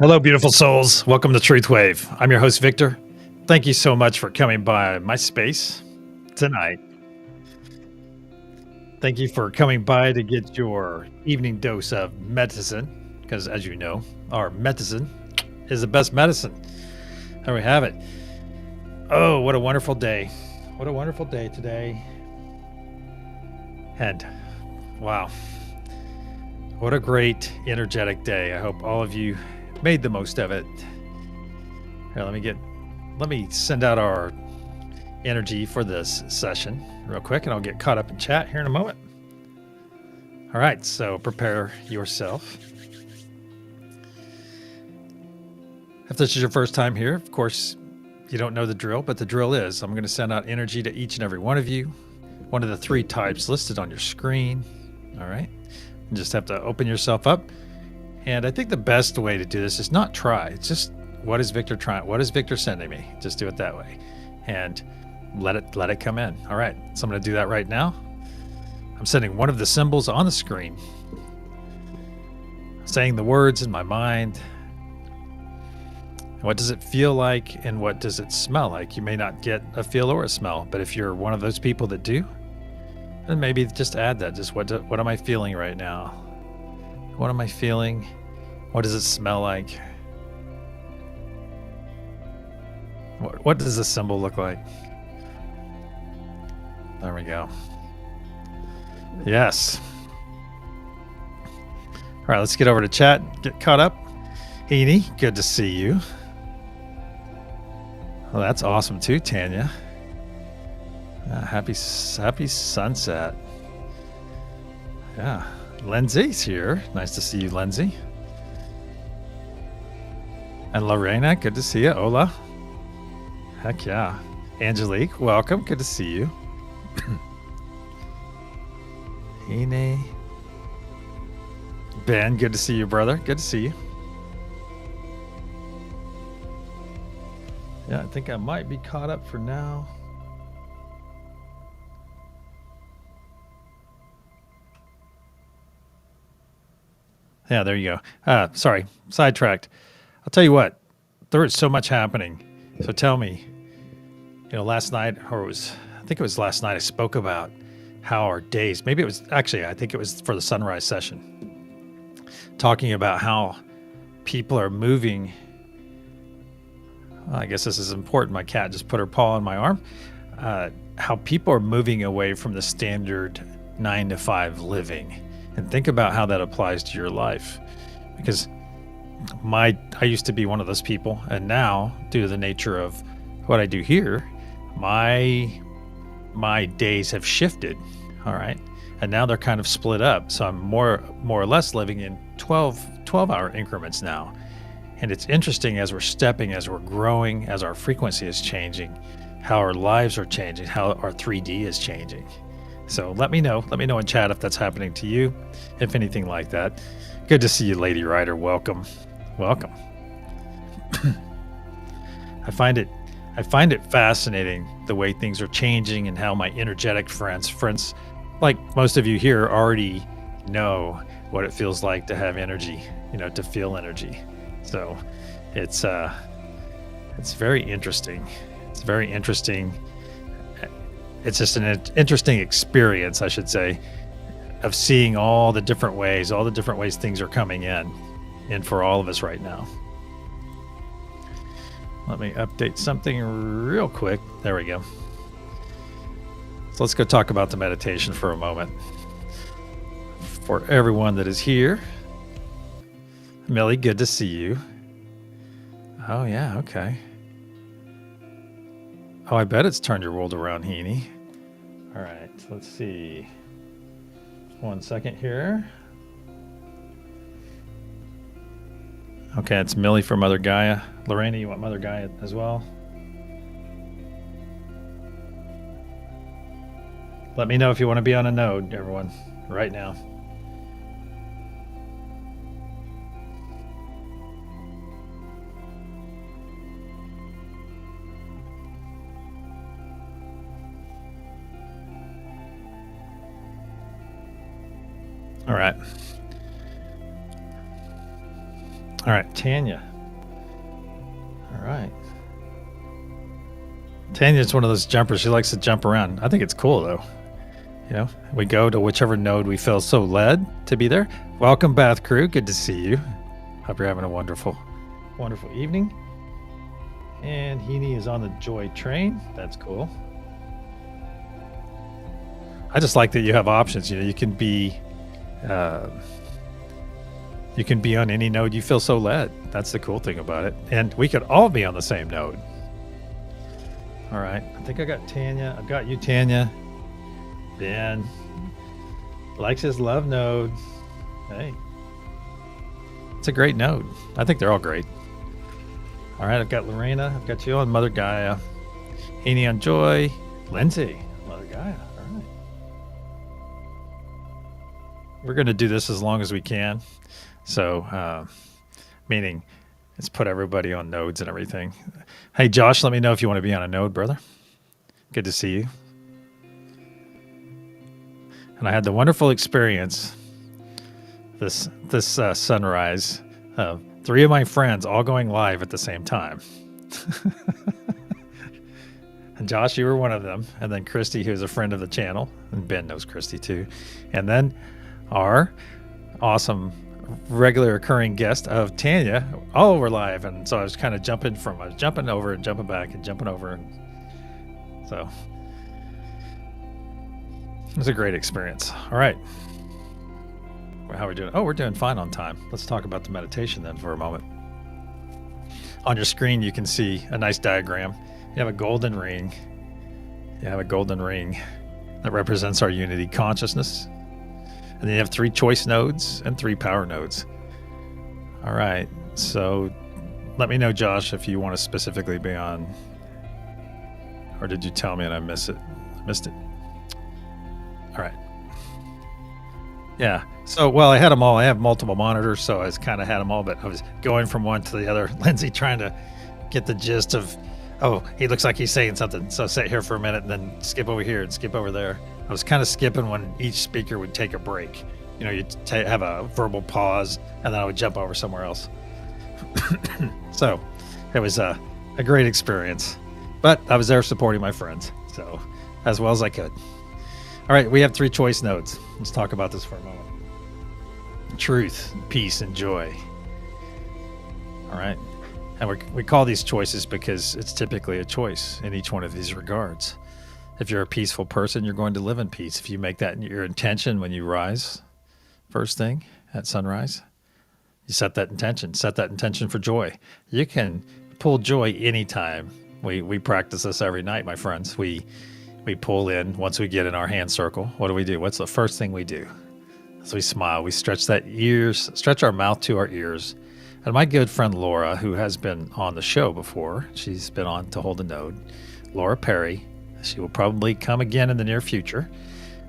Hello, beautiful souls. Welcome to TruthWave. I'm your host, Victor. Thank you so much for coming by my space tonight. Thank you for coming by to get your evening dose of medicine, because as you know, our medicine is the best medicine. There we have it. Oh, what a wonderful day. What a wonderful day today. And wow, what a great, energetic day. I hope all of you made the most of it. Here, let me send out our energy for this session real quick, and I'll get caught up in chat here in a moment. All right, so prepare yourself. If this is your first time here, of course, you don't know the drill, but the drill is I'm going to send out energy to each and every one of you, one of the three types listed on your screen. All right, you just have to open yourself up. And I think the best way to do this is not try. It's just, what is Victor trying? What is Victor sending me? Just do it that way, and let it come in. All right, so I'm going to do that right now. I'm sending one of the symbols on the screen, saying the words in my mind. What does it feel like, and what does it smell like? You may not get a feel or a smell, but if you're one of those people that do, then maybe just add that. Just what am I feeling right now? What am I feeling? What does it smell like? What does the symbol look like? There we go. Yes. All right, let's get over to chat. Get caught up. Heaney, good to see you. Well, that's awesome too, Tanya. Happy sunset. Yeah. Lindsay's here. Nice to see you, Lindsay. And Lorena, good to see you. Ola. Heck yeah. Angelique, welcome. Good to see you. Ine. Ben, good to see you, brother. Good to see you. Yeah, I think I might be caught up for now. Yeah, there you go. Sorry, sidetracked. I'll tell you what, there is so much happening. So tell me, last night, I think it was last night, I spoke about how our days, maybe it was, actually, I think it was for the sunrise session, talking about how people are moving. I guess this is important. My cat just put her paw on my arm. How people are moving away from the standard 9-to-5 living. And think about how that applies to your life, because I used to be one of those people, and now, due to the nature of what I do here, my days have shifted. All right, and now they're kind of split up. So I'm more or less living in 12-hour increments now, and it's interesting as we're growing, as our frequency is changing, how our lives are changing, how our 3D is changing. So let me know in chat if that's happening to you, if anything like that. Good to see you, Lady Rider. Welcome. I find it fascinating the way things are changing, and how my energetic friends like most of you here already know what it feels like to have energy, to feel energy. So it's very interesting. It's very interesting. It's just an interesting experience, I should say, of seeing all the different ways things are coming in for all of us right now. Let me update something real quick. There we go. So let's go talk about the meditation for a moment. For everyone that is here, Millie, good to see you. Oh yeah, okay. Oh, I bet it's turned your world around, Heaney. All right, let's see. 1 second here. Okay, it's Millie from Mother Gaia. Lorena, you want Mother Gaia as well? Let me know if you want to be on a node, everyone, right now. All right. All right, Tanya. All right. Tanya's one of those jumpers. She likes to jump around. I think it's cool, though. You know, we go to whichever node we feel so led to be there. Welcome, Bath Crew. Good to see you. Hope you're having a wonderful, wonderful evening. And Heaney is on the Joy train. That's cool. I just like that you have options. You know, you can be on any node you feel so led. That's the cool thing about it. And we could all be on the same node. All right. I think I got Tanya. I've got you, Tanya. Ben likes his love node. Hey, it's a great node. I think they're all great. All right, I've got Lorena. I've got you on Mother Gaia. Heaney on Joy. Lindsay, Mother Gaia. All right. We're going to do this as long as we can. So, meaning let's put everybody on nodes and everything. Hey, Josh, let me know if you want to be on a node, brother. Good to see you. And I had the wonderful experience this sunrise of 3 of my friends all going live at the same time. And Josh, you were one of them. And then Christy, who's a friend of the channel. And Ben knows Christy too. And then our awesome regular occurring guest of Tanya. All were live. And so I was kind of jumping over and jumping back and jumping over. And so it was a great experience. All right. How are we doing? Oh, we're doing fine on time. Let's talk about the meditation then for a moment. On your screen, you can see a nice diagram. You have a golden ring. You have a golden ring that represents our unity consciousness. And then you have 3 choice nodes and 3 power nodes. All right. So let me know, Josh, if you want to specifically be on, or did you tell me and I missed it? All right. Yeah. So, well, I had them all. I have multiple monitors, so I kind of had them all, but I was going from one to the other. Lindsay trying to get the gist of, oh, he looks like he's saying something. So sit here for a minute and then skip over here and skip over there. I was kind of skipping when each speaker would take a break. You know, you'd have a verbal pause, and then I would jump over somewhere else. So it was a great experience. But I was there supporting my friends, so as well as I could. All right, we have 3 choice nodes. Let's talk about this for a moment. Truth, peace, and joy. All right. And we call these choices because it's typically a choice in each one of these regards. If you're a peaceful person, you're going to live in peace. If you make that your intention when you rise, first thing at sunrise, you set that intention for joy. You can pull joy anytime. We practice this every night, my friends. We pull in once we get in our hand circle. What do? What's the first thing we do? So we smile. We stretch our mouth to our ears. And my good friend Laura, who has been on the show before, she's been on to hold a node. Laura Perry, she will probably come again in the near future.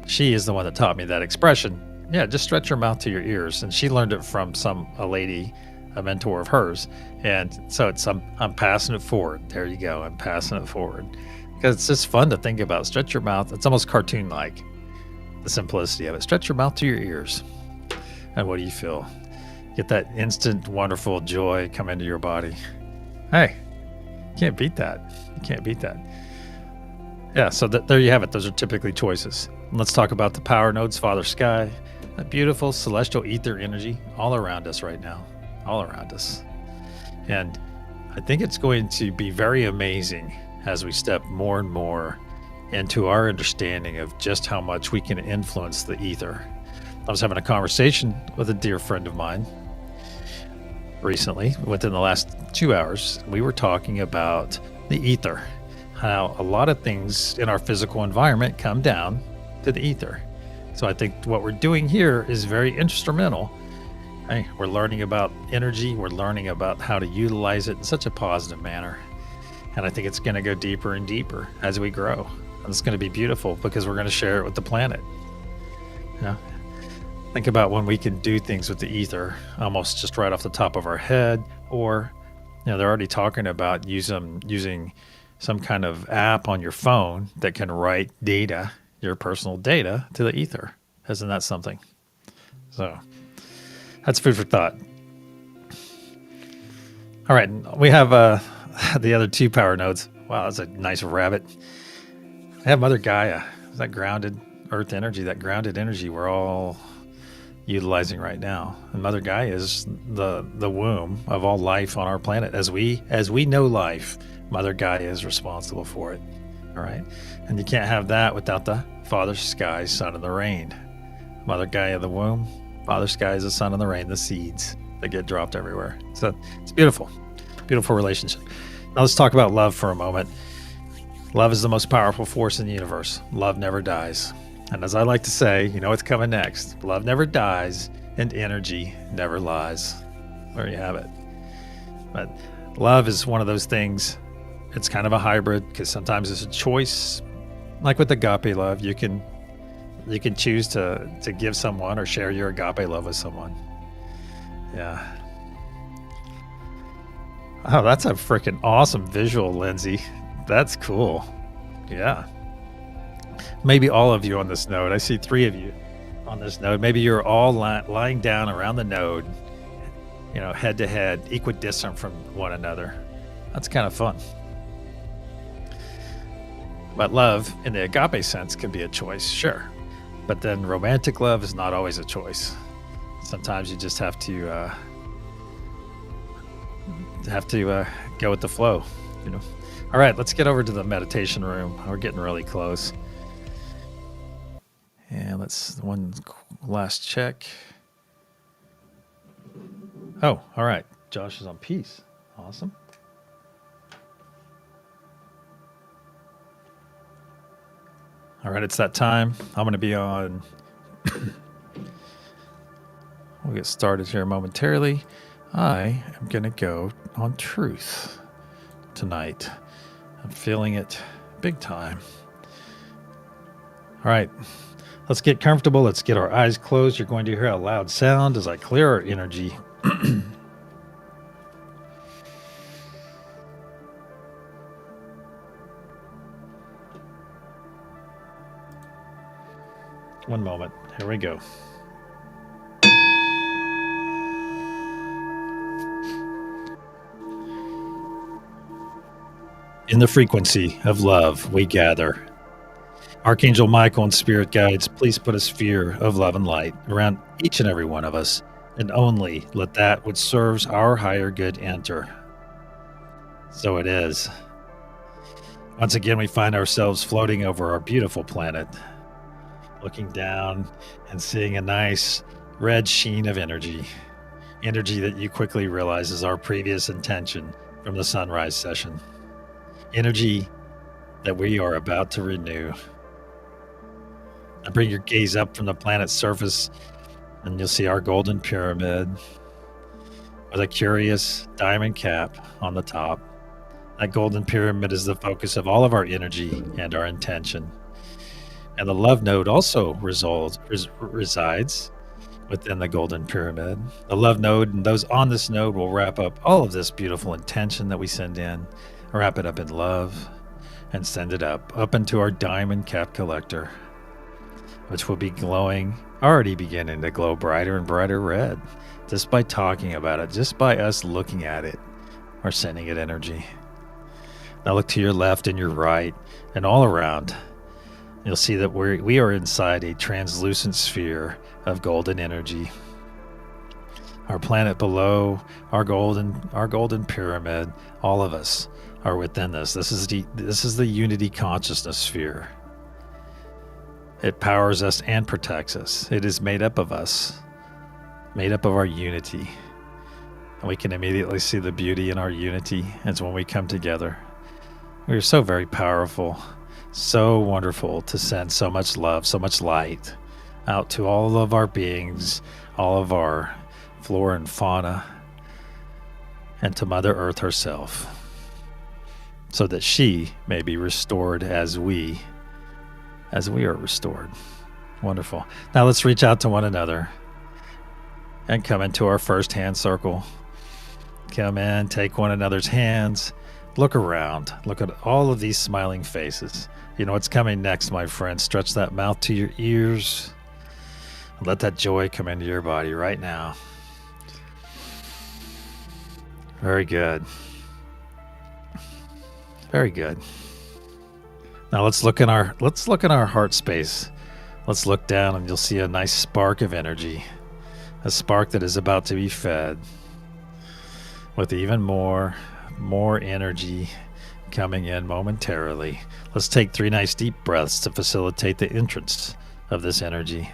She is the one that taught me that expression. Yeah, just stretch your mouth to your ears. And she learned it from a lady, a mentor of hers. And so I'm passing it forward. There you go. I'm passing it forward. Because it's just fun to think about. Stretch your mouth. It's almost cartoon-like, the simplicity of it. Stretch your mouth to your ears. And what do you feel? Get that instant, wonderful joy come into your body. Hey, you can't beat that. You can't beat that. Yeah, so there you have it. Those are typically choices. And let's talk about the power nodes, Father Sky, that beautiful celestial ether energy all around us right now, all around us. And I think it's going to be very amazing as we step more and more into our understanding of just how much we can influence the ether. I was having a conversation with a dear friend of mine recently, within the last 2 hours. We were talking about the ether, how a lot of things in our physical environment come down to the ether. So I think what we're doing here is very instrumental. Hey, we're learning about energy. We're learning about how to utilize it in such a positive manner. And I think it's going to go deeper and deeper as we grow. And it's going to be beautiful because we're going to share it with the planet. Yeah. Think about when we can do things with the ether almost just right off the top of our head, or they're already talking about using some kind of app on your phone that can write data, your personal data, to the ether. Isn't that something? So that's food for thought. All right, we have the other 2 power nodes. Wow, that's a nice rabbit. I have Mother Gaia. That grounded earth energy, that grounded energy we're all utilizing right now. And Mother Gaia is the womb of all life on our planet. As we know life, Mother Gaia is responsible for it. All right. And you can't have that without the Father Sky, Sun, and the rain. Mother Gaia, the womb. Father Sky is the sun and the rain, the seeds that get dropped everywhere. So it's beautiful. Beautiful relationship. Now let's talk about love for a moment. Love is the most powerful force in the universe. Love never dies. And as I like to say, you know what's coming next. Love never dies and energy never lies. There you have it. But love is one of those things. It's kind of a hybrid because sometimes it's a choice. Like with agape love, you can choose to give someone or share your agape love with someone. Yeah. Oh, that's a freaking awesome visual, Lindsay. That's cool. Yeah. Maybe all of you on this node. I see 3 of you on this node. Maybe you're all lying down around the node, head to head, equidistant from one another. That's kind of fun. But love, in the agape sense, can be a choice, sure. But then romantic love is not always a choice. Sometimes you just have to go with the flow, All right, let's get over to the meditation room. We're getting really close. And let's one last check. Oh, all right. Josh is on peace. Awesome. All right, it's that time. I'm going to be on. We'll get started here momentarily. I am going to go on truth tonight. I'm feeling it big time. All right, let's get comfortable. Let's get our eyes closed. You're going to hear a loud sound as I clear our energy. One moment. Here we go. In the frequency of love, we gather. Archangel Michael and spirit guides, please put a sphere of love and light around each and every one of us, and only let that which serves our higher good enter. So it is. Once again, we find ourselves floating over our beautiful planet, looking down and seeing a nice red sheen of energy that you quickly realize is our previous intention from the sunrise session. Energy that we are about to renew. Now bring your gaze up from the planet's surface and you'll see our golden pyramid with a curious diamond cap on the top. That golden pyramid is the focus of all of our energy and our intention. And the love node also resides within the golden pyramid. The love node and those on this node will wrap up all of this beautiful intention that we send in, wrap it up in love, and send it up into our diamond cap collector, which will be already beginning to glow brighter and brighter red, just by talking about it, just by us looking at it, or sending it energy. Now look to your left and your right, and all around. You'll see that we are inside a translucent sphere of golden energy. Our planet below, our golden pyramid, all of us are within this. This is the unity consciousness sphere. It powers us and protects us. It is made up of us, made up of our unity. And we can immediately see the beauty in our unity as when we come together. We are so very powerful. So wonderful to send so much love, so much light out to all of our beings, all of our flora and fauna, and to Mother Earth herself, so that she may be restored as we are restored. Wonderful. Now let's reach out to one another and come into our first hand circle. Come in, take one another's hands, look around, look at all of these smiling faces. You know what's coming next, my friend. Stretch that mouth to your ears. Let that joy come into your body right now. Very good. Very good. Now let's look in our heart space. Let's look down and you'll see a nice spark of energy. A spark that is about to be fed with even more energy coming in momentarily. Let's take 3 nice deep breaths to facilitate the entrance of this energy.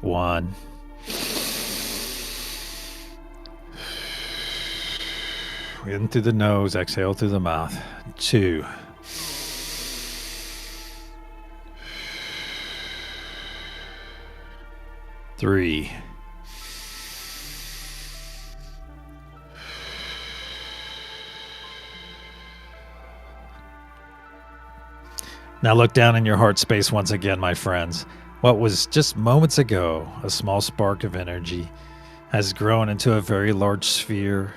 1. In through the nose, exhale through the mouth. 2. Three. Now look down in your heart space once again, my friends. What was just moments ago a small spark of energy has grown into a very large sphere,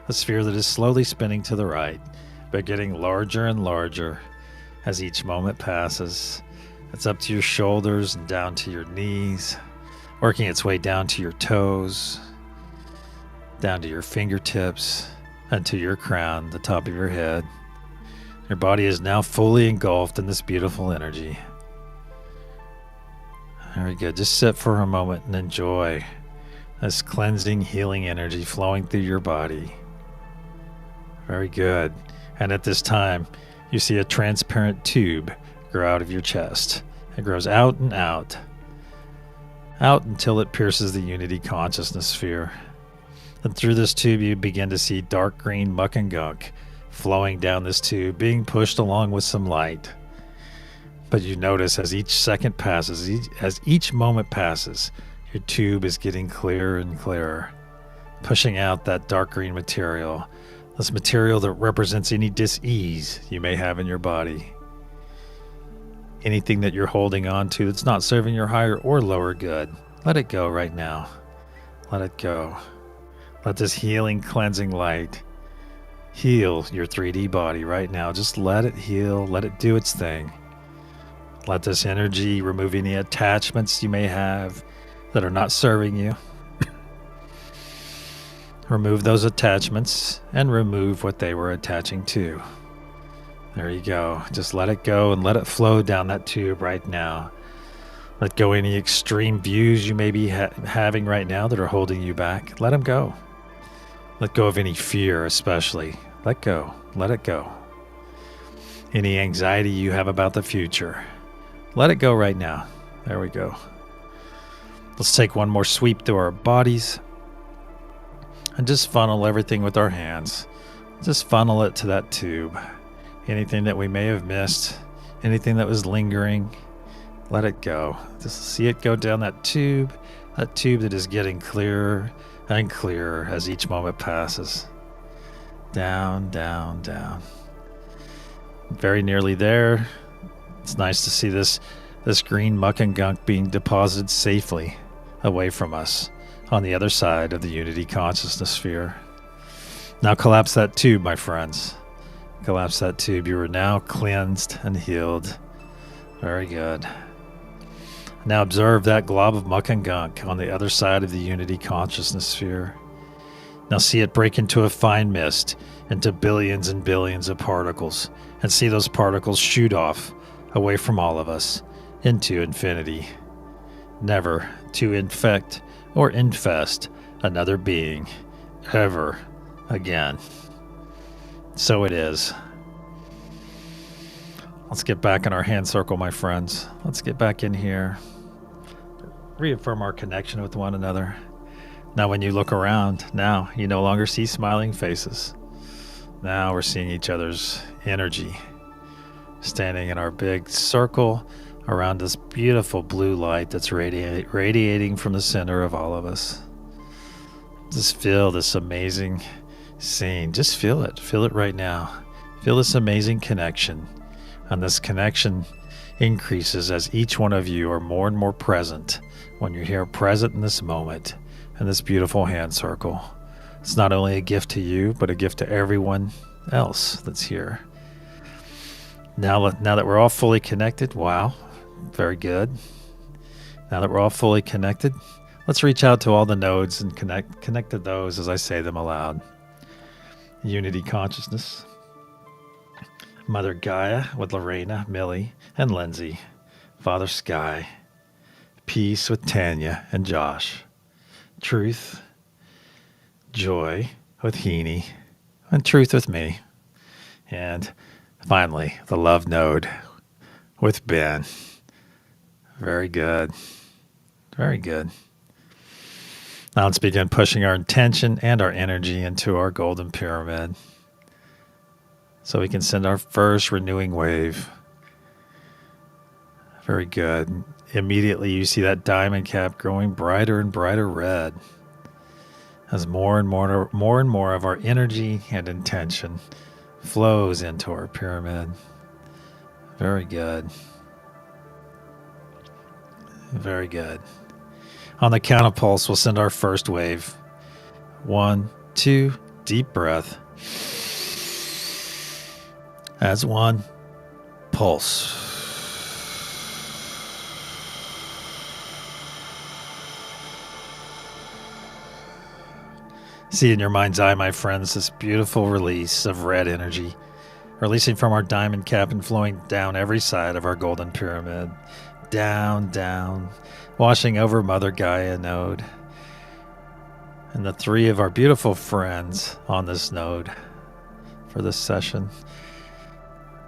a sphere that is slowly spinning to the right, but getting larger and larger as each moment passes. It's up to your shoulders and down to your knees, working its way down to your toes, down to your fingertips, and to your crown, the top of your head. Your body is now fully engulfed in this beautiful energy. Very good. Just sit for a moment and enjoy this cleansing, healing energy flowing through your body. Very good. And at this time, you see a transparent tube grow out of your chest. It grows out and out until it pierces the unity consciousness sphere. And through this tube, you begin to see dark green muck and gunk flowing down this tube, being pushed along with some light. But you notice as each second passes, as each moment passes, your tube is getting clearer and clearer, pushing out that dark green material, this material that represents any dis-ease you may have in your body. Anything that you're holding on to that's not serving your higher or lower good, let it go right now. Let it go. Let this healing, cleansing light heal your 3D body right now. Just let it heal. Let it do its thing. Let this energy remove any attachments you may have that are not serving you. Remove those attachments and remove what they were attaching to. There you go. Just let it go and let it flow down that tube right now. Let go any extreme views you may be having right now that are holding you back. Let them go. Let go of any fear, especially. Let go. Let it go. Any anxiety you have about the future, let it go right now. There we go. Let's take one more sweep through our bodies and just funnel everything with our hands. Just funnel it to that tube. Anything that we may have missed, anything that was lingering, let it go. Just see it go down that tube that is getting clearer and clearer as each moment passes. Down, down, down. Very nearly there. It's nice to see this green muck and gunk being deposited safely away from us on the other side of the unity consciousness sphere. Now collapse that tube, my friends. Collapse that tube. You are now cleansed and healed. Very good. Now observe that glob of muck and gunk on the other side of the unity consciousness sphere. Now see it break into a fine mist, into billions and billions of particles, and see those particles shoot off away from all of us into infinity, never to infect or infest another being ever again. So it is. Let's get back in our hand circle, my friends. Let's get back in here. Reaffirm our connection with one another. Now when you look around, now you no longer see smiling faces. Now we're seeing each other's energy, standing in our big circle around this beautiful blue light that's radiating from the center of all of us. Just feel this amazing scene. Just feel it. Feel it right now. Feel this amazing connection. And this connection increases as each one of you are more and more present when you're here, present in this moment, in this beautiful hand circle. It's not only a gift to you, but a gift to everyone else that's here. Now that we're all fully connected, wow, very good. Now that we're all fully connected, let's reach out to all the nodes and connect to those as I say them aloud. Unity consciousness. Mother Gaia with Lorena, Millie, and Lindsay. Father Sky. Peace with Tanya and Josh. Truth. Joy with Heaney. And truth with me. And finally, the love node with Ben. Very good. Very good. Now let's begin pushing our intention and our energy into our golden pyramid so we can send our first renewing wave. Very good. Immediately you see that diamond cap growing brighter and brighter red as more and more of our energy and intention flows into our pyramid. Very good. Very good. On the count of pulse, we'll send our first wave. 1, 2, deep breath. As 1, pulse. See in your mind's eye, my friends, this beautiful release of red energy, releasing from our diamond cap and flowing down every side of our golden pyramid. Down, down, washing over Mother Gaia node. And the 3 of our beautiful friends on this node for this session,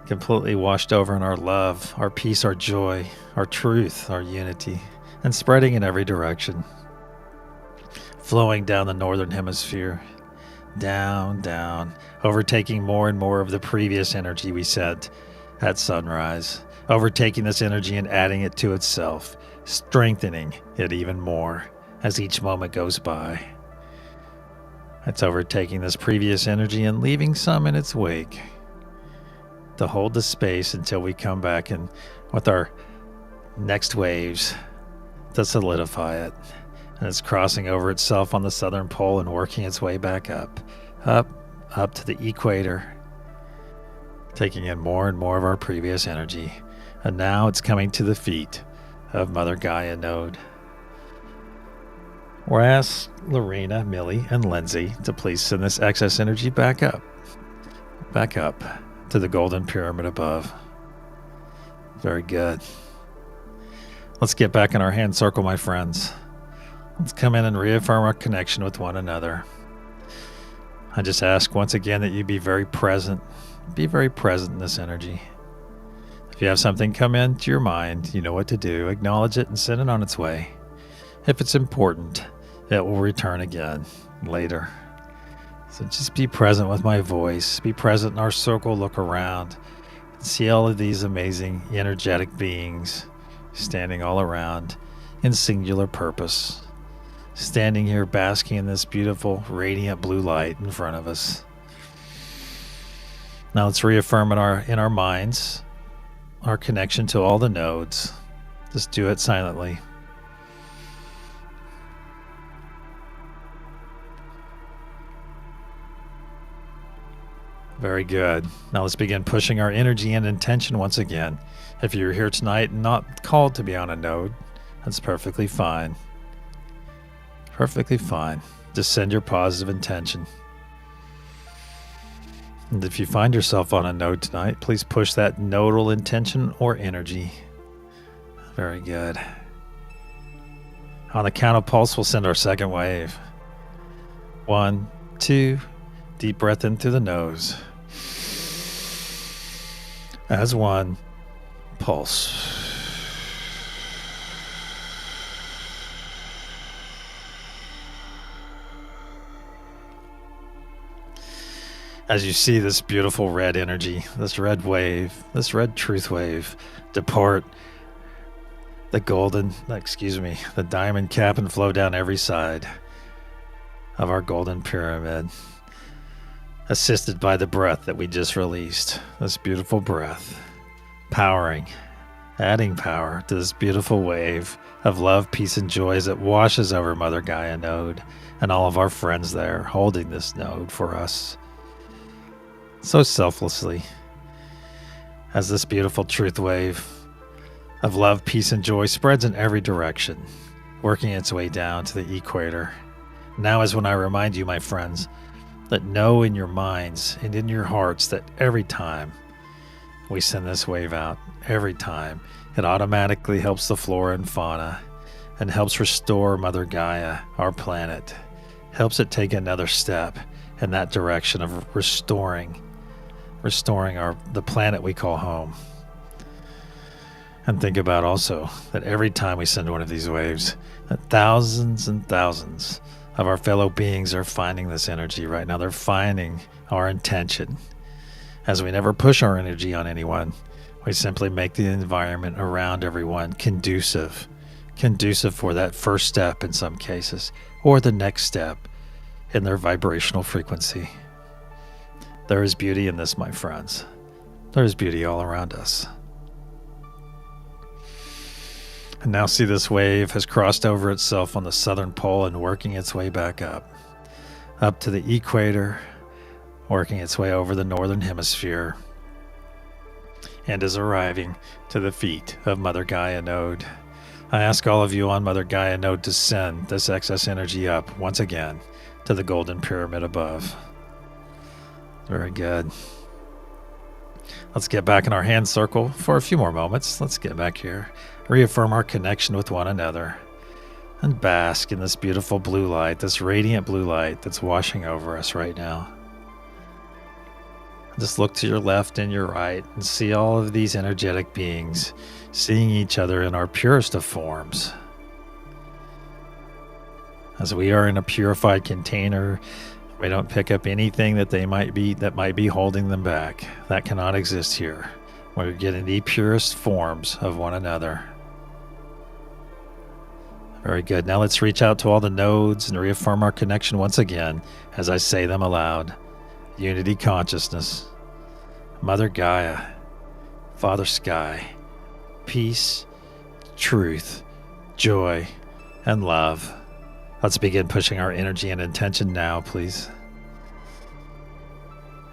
completely washed over in our love, our peace, our joy, our truth, our unity, and spreading in every direction. Flowing down the northern hemisphere, down, down, overtaking more and more of the previous energy we sent at sunrise, overtaking this energy and adding it to itself, strengthening it even more as each moment goes by. It's overtaking this previous energy and leaving some in its wake to hold the space until we come back and with our next waves to solidify it. And it's crossing over itself on the southern pole and working its way back up to the equator, taking in more and more of our previous energy. And now it's coming to the feet of Mother Gaia node. We'll ask Lorena, Millie, and Lindsay to please send this excess energy back up to the golden pyramid above. Very good. Let's get back in our hand circle, my friends. Let's come in and reaffirm our connection with one another. I just ask once again that you be very present. Be very present in this energy. If you have something come into your mind, you know what to do. Acknowledge it and send it on its way. If it's important, it will return again later. So just be present with my voice. Be present in our circle. Look around. See all of these amazing energetic beings standing all around in singular purpose. Standing here basking in this beautiful radiant blue light in front of us. Now let's reaffirm in our minds our connection to all the nodes. Just do it silently. Very good. Now let's begin pushing our energy and intention once again. If you're here tonight and not called to be on a node, that's perfectly fine. Perfectly fine. Just send your positive intention. And if you find yourself on a node tonight, please push that nodal intention or energy. Very good. On the count of pulse, we'll send our second wave. 1, 2, deep breath in through the nose. As 1, pulse. As you see this beautiful red energy, this red wave, this red truth wave depart the the diamond cap and flow down every side of our golden pyramid, assisted by the breath that we just released. This beautiful breath, powering, adding power to this beautiful wave of love, peace, and joy as it washes over Mother Gaia node and all of our friends there holding this node for us. So selflessly, as this beautiful truth wave of love, peace, and joy spreads in every direction, working its way down to the equator. Now is when I remind you, my friends, that know in your minds and in your hearts that every time we send this wave out, every time, it automatically helps the flora and fauna and helps restore Mother Gaia, our planet, helps it take another step in that direction of restoring the planet we call home. And think about also that every time we send one of these waves, that thousands and thousands of our fellow beings are finding this energy right now. They're finding our intention. As we never push our energy on anyone, we simply make the environment around everyone conducive for that first step in some cases, or the next step in their vibrational frequency. There is beauty in this, my friends. There is beauty all around us. And now see, this wave has crossed over itself on the southern pole and working its way back up to the equator, working its way over the northern hemisphere, and is arriving to the feet of Mother Gaia Node. I ask all of you on Mother Gaia Node to send this excess energy up once again to the golden pyramid above. Very good. Let's get back in our hand circle for a few more moments. Let's get back here. Reaffirm our connection with one another and bask in this beautiful blue light, this radiant blue light that's washing over us right now. Just look to your left and your right and see all of these energetic beings seeing each other in our purest of forms. As we are in a purified container, we don't pick up anything that might be holding them back. That cannot exist here. We're getting the purest forms of one another. Very good. Now let's reach out to all the nodes and reaffirm our connection once again as I say them aloud. Unity consciousness, Mother Gaia, Father Sky, peace, truth, joy, and love. Let's begin pushing our energy and intention now, please.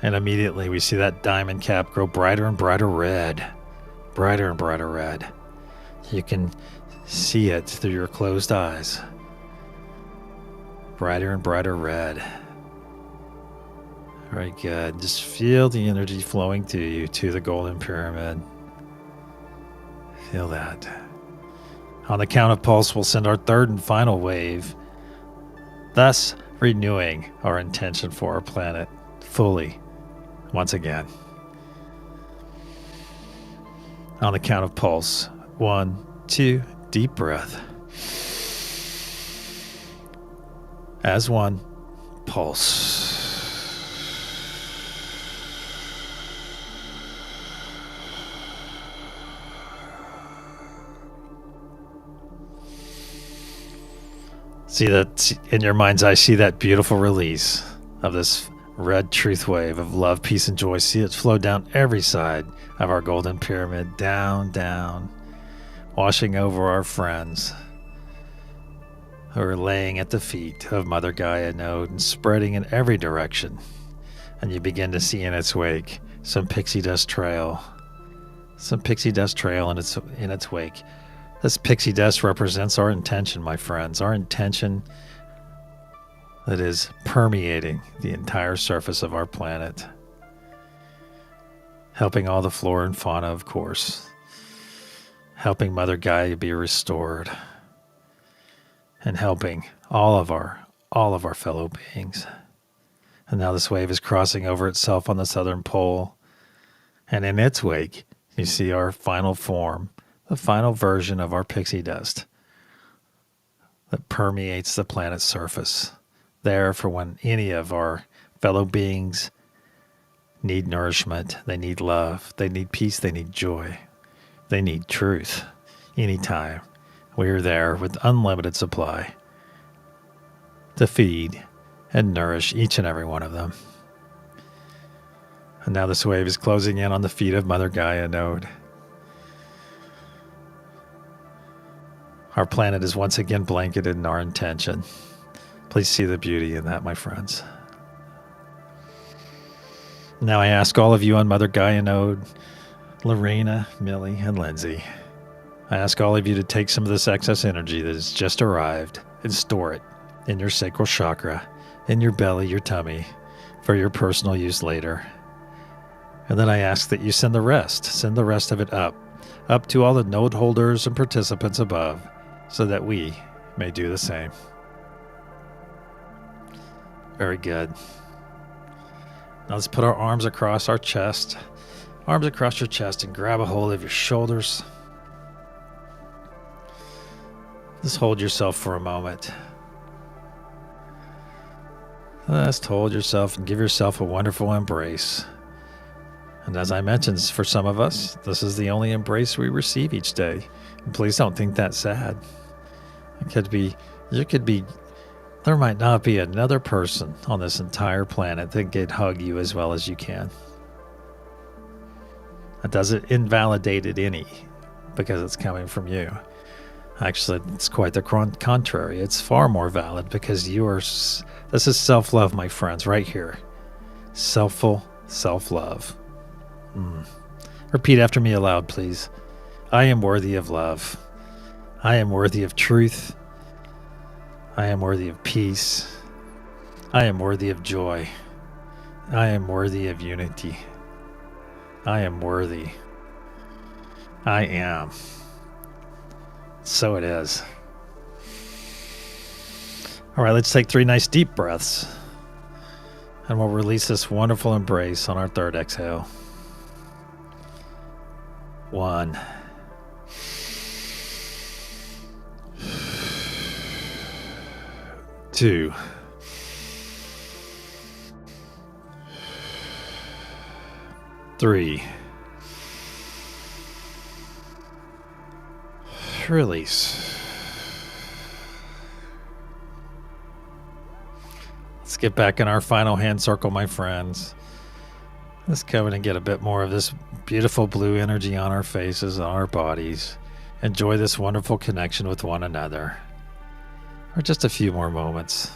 And immediately we see that diamond cap grow brighter and brighter red. Brighter and brighter red. You can see it through your closed eyes. Brighter and brighter red. Very good. Just feel the energy flowing through you to the golden pyramid. Feel that. On the count of pulse, we'll send our third and final wave, thus renewing our intention for our planet fully once again. On the count of pulse, 1, 2, deep breath. As one, pulse. See that in your mind's eye, see that beautiful release of this red truth wave of love, peace, and joy. See it flow down every side of our golden pyramid, down, down, washing over our friends who are laying at the feet of Mother Gaia Node and spreading in every direction. And you begin to see in its wake some pixie dust trail. Some pixie dust trail in its wake. This pixie dust represents our intention, my friends, our intention that is permeating the entire surface of our planet, helping all the flora and fauna, of course, helping Mother Gaia be restored, and helping all of our fellow beings. And now this wave is crossing over itself on the southern pole, and in its wake, you see our final form, the final version of our pixie dust that permeates the planet's surface, there for when any of our fellow beings need nourishment, they need love, they need peace, they need joy, they need truth. Anytime we are there with unlimited supply to feed and nourish each and every one of them. And now this wave is closing in on the feet of Mother Gaia Node. Our planet is once again blanketed in our intention. Please see the beauty in that, my friends. Now I ask all of you on Mother Gaia Node, Lorena, Millie, and Lindsay, I ask all of you to take some of this excess energy that has just arrived and store it in your sacral chakra, in your belly, your tummy, for your personal use later. And then I ask that you send the rest of it up to all the node holders and participants above, so that we may do the same. Very good. Now let's put our arms across our chest, and grab a hold of your shoulders. Just hold yourself for a moment. Just hold yourself and give yourself a wonderful embrace. And as I mentioned, for some of us, this is the only embrace we receive each day. And please don't think that's sad. There might not be another person on this entire planet that could hug you as well as you can. That doesn't invalidate it any, because it's coming from you. Actually, it's quite the contrary. It's far more valid, because this is self-love, my friends, right here. Self-love. Repeat after me aloud, please. I am worthy of love. I am worthy of truth. I am worthy of peace. I am worthy of joy. I am worthy of unity. I am worthy. I am. So it is. All right, let's take 3 nice deep breaths. And we'll release this wonderful embrace on our 3rd exhale. 1. 2. 3. Release. Let's get back in our final hand circle, my friends. Let's come in and get a bit more of this beautiful blue energy on our faces, on our bodies. Enjoy this wonderful connection with one another. For just a few more moments.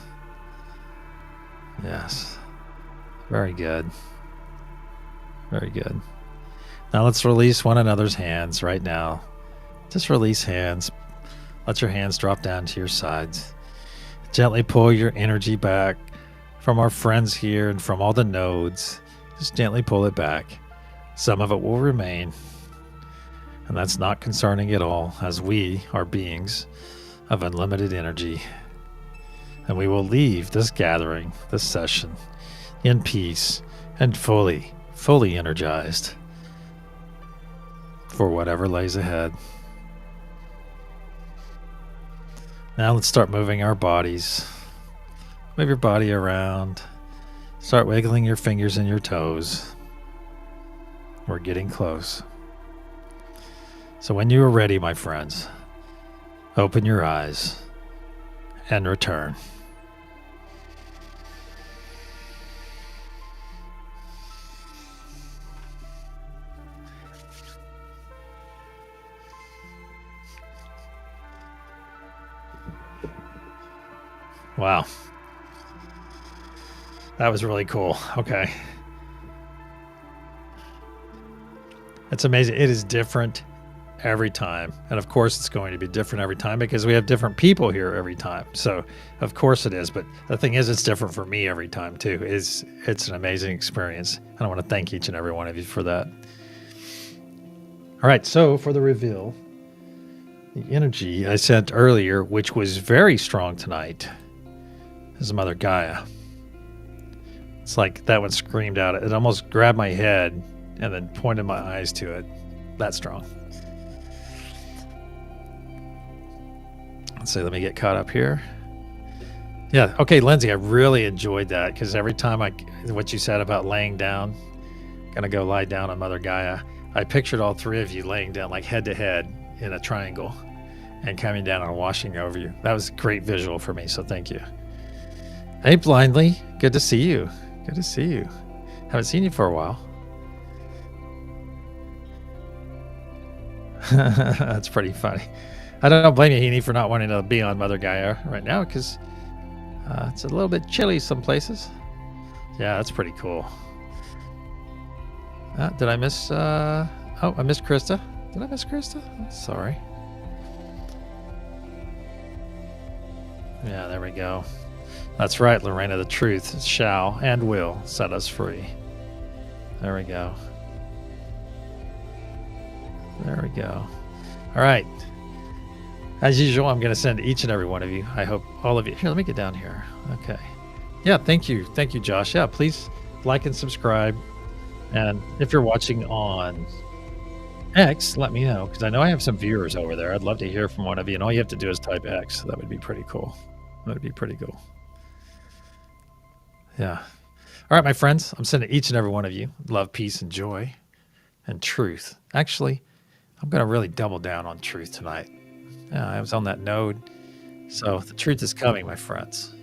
Yes. Very good. Very good. Now let's release one another's hands right now. Just release hands. Let your hands drop down to your sides. Gently pull your energy back from our friends here and from all the nodes. Just gently pull it back. Some of it will remain. And that's not concerning at all, as we are beings of unlimited energy. And we will leave this gathering, this session, in peace and fully energized for whatever lays ahead. Now let's start moving our bodies. Move your body around. Start wiggling your fingers and your toes. We're getting close. So when you are ready, my friends, open your eyes and return. Wow. That was really cool. Okay. It's amazing. It is different every time. And of course it's going to be different every time because we have different people here every time. So of course it is. But the thing is, it's different for me every time too. It's an amazing experience. And I want to thank each and every one of you for that. All right. So for the reveal, the energy I sent earlier, which was very strong tonight, is Mother Gaia. It's like that one screamed out. It almost grabbed my head and then pointed my eyes to it. That strong. Let's see, let me get caught up here. Yeah, okay, Lindsay, I really enjoyed that because every time what you said about laying down, gonna go lie down on Mother Gaia, I pictured all three of you laying down like head to head in a triangle and coming down and washing over you. That was a great visual for me, so thank you. Hey, Blindly, good to see you. Good to see you. Haven't seen you for a while. That's pretty funny. I don't blame you, Heaney, for not wanting to be on Mother Gaia right now because it's a little bit chilly some places. Yeah, that's pretty cool. Did I miss... I missed Krista. Did I miss Krista? Sorry. Yeah, there we go. That's right, Lorena. The truth shall and will set us free. There we go. There we go. All right. As usual, I'm going to send each and every one of you. I hope all of you. Here, let me get down here. Okay. Yeah, thank you. Thank you, Josh. Yeah, please like and subscribe. And if you're watching on X, let me know, because I know I have some viewers over there. I'd love to hear from one of you. And all you have to do is type X. That would be pretty cool. That would be pretty cool. Yeah. All right, my friends, I'm sending each and every one of you love, peace, and joy and truth. Actually, I'm going to really double down on truth tonight. Yeah, I was on that node. So the truth is coming, my friends.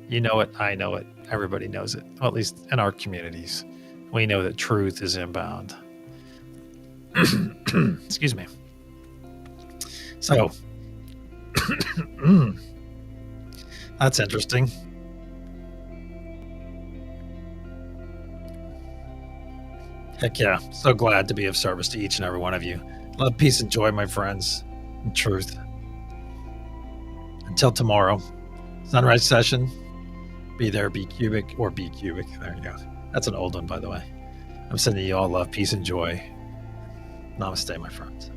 You know it. I know it. Everybody knows it. Well, at least in our communities, we know that truth is inbound. Excuse me. So that's interesting. Heck yeah. So glad to be of service to each and every one of you. Love, peace, and joy, my friends, and truth. Until tomorrow, sunrise session. Be there, be cubic, or be cubic. There you go. That's an old one, by the way. I'm sending you all love, peace, and joy. Namaste, my friends.